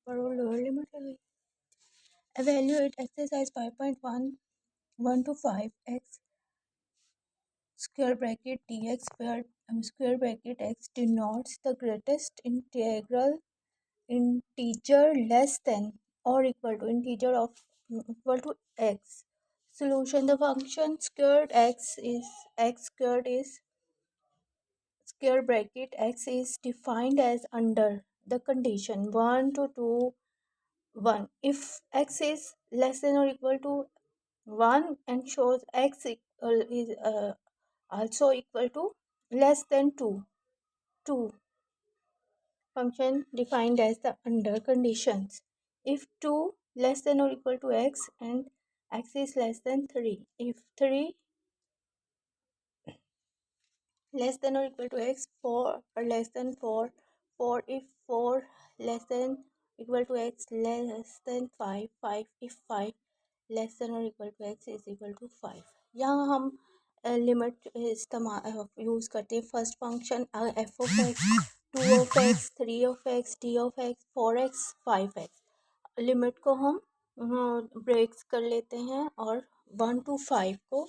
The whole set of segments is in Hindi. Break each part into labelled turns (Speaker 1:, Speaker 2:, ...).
Speaker 1: अपर और लोअर लिमिट लगाई। Evaluate exercise 5.1 to 5 x square bracket dx where square bracket x denotes the greatest integral integer less than or equal to integer of equal to x. Solution: the function squared x squared is square bracket x is defined as under the condition 1 to 2 1 if x is less than or equal to 1 and shows x is also equal to less than 2 function defined as the under conditions if 2 less than or equal to x and x is less than 3 if 3 less than or equal to x 4 or less than 4 if 4 less than equal to x less than 5 if 5 less than और equal to X is equal to 5। यहाँ हम लिमिट इस्तेमाल यूज़ करते हैं first function F of X 2 of X 3 of X D of X 4x 5x limit को हम ब्रेक्स कर लेते हैं और 1 to 5 को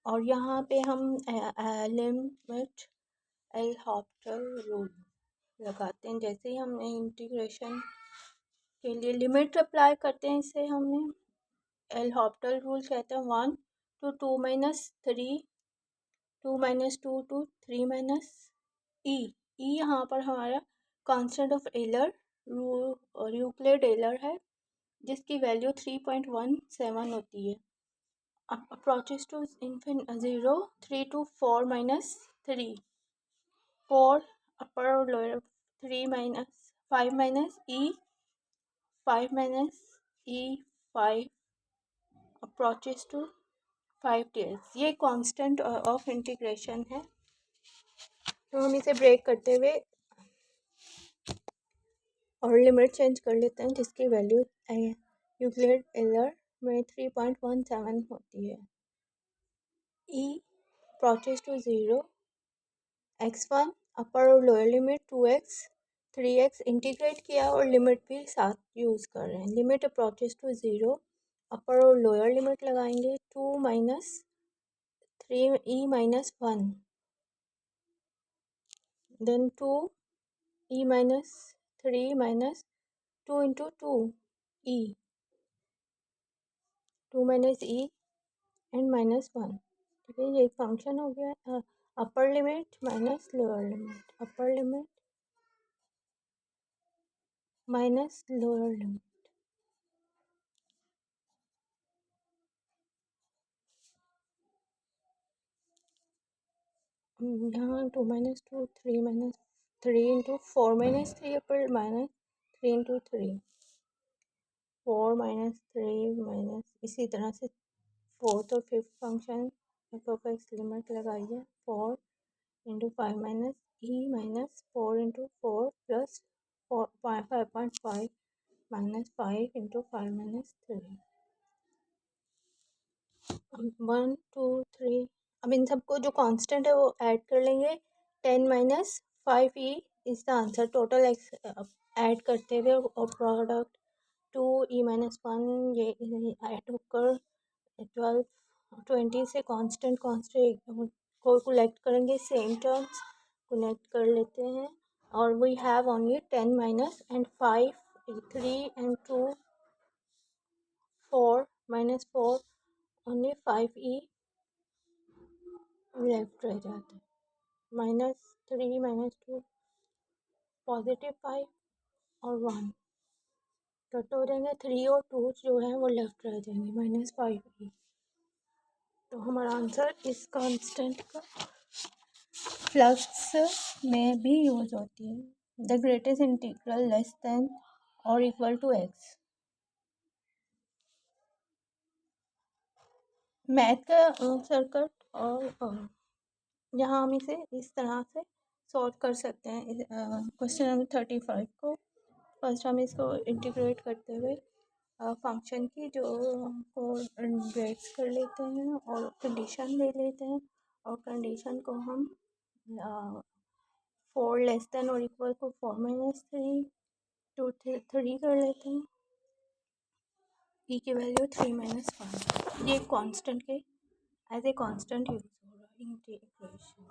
Speaker 1: और यहाँ पे हम लिमिट एल हॉपिटल रूल लगाते हैं। जैसे ही हमने इंटीग्रेशन के लिए लिमिट अप्लाई करते हैं इसे हमने एल हॉपिटल रूल कहते हैं 1 to 2 minus 3 2 minus 2 to 3 minus e यहाँ पर हमारा constant of Euler Euclid Euler है जिसकी वैल्यू 3.17 होती है। Approaches to zero 3 to 4 minus 3 4 upper और lower 3 minus 5 minus e 5 minus e 5 approaches to 5 days. ये कांस्टेंट ऑफ इंटीग्रेशन है। तो हम इसे ब्रेक करते हुए और लिमिट चेंज कर लेते हैं जिसकी वैल्यू यूक्लिड एरर में 3.17 होती है। ई अप्रोचेस टू ज़ीरो x1 अपर और lower limit 2x 3x integrate किया और लिमिट भी साथ यूज़ कर रहे हैं। लिमिट अप्रोचेस टू ज़ीरो अपर और लोअर लिमिट लगाएंगे 2 minus 3 e minus 1 then 2 e minus 3 minus 2 into 2 e 2 minus e and minus 1। ठीक है, ये एक फंक्शन हो गया upper limit minus lower limit upper limit minus lower limit. यहाँ 2 minus 2 3 minus 3 into 4 minus 3 अपर माइनस 3 into 3 4 minus 3 minus इसी तरह से फोर्थ और fifth function F of X limit लगाइए 4 into 5 minus E minus 4 into 4 plus 5.5 minus 5 into 5 minus 3 1 2 3। अब इन सबको जो कांस्टेंट है वो ऐड कर लेंगे 10 minus 5 E is the answer. Total x add करते हुए और प्रोडक्ट 2 ई माइनस 1 ये ऐड होकर 12 20 से कांस्टेंट को कलेक्ट करेंगे सेम टर्म्स कनेक्ट कर लेते हैं और we have only 10 minus and 5 3 and 2 4 minus 4 only 5 E left रह जाता है माइनस 3 माइनस 2 पॉजिटिव 5 और 1 कट हो जाएंगे 3 और 2 जो है वो लेफ्ट रह जाएंगे माइनस 5 ई। तो हमारा आंसर इस कांस्टेंट का फ्लक्स में भी यूज होती है the greatest integral less than और इक्वल टू एक्स। मैथ का सर्किट और यहाँ हम इसे इस तरह से सॉल्व कर सकते हैं। क्वेश्चन नंबर 35 को फर्स्ट हम इसको इंटीग्रेट करते हुए फंक्शन की जो को ब्रेक्स कर लेते हैं और कंडीशन ले लेते हैं और कंडीशन को हम 4 लेस देन और equal to 4 minus 3 to three कर लेते हैं। ई की वैल्यू 3 - 1, ये कांस्टेंट के एज ए कांस्टेंट यूज हो रहा है इन इक्वेशन।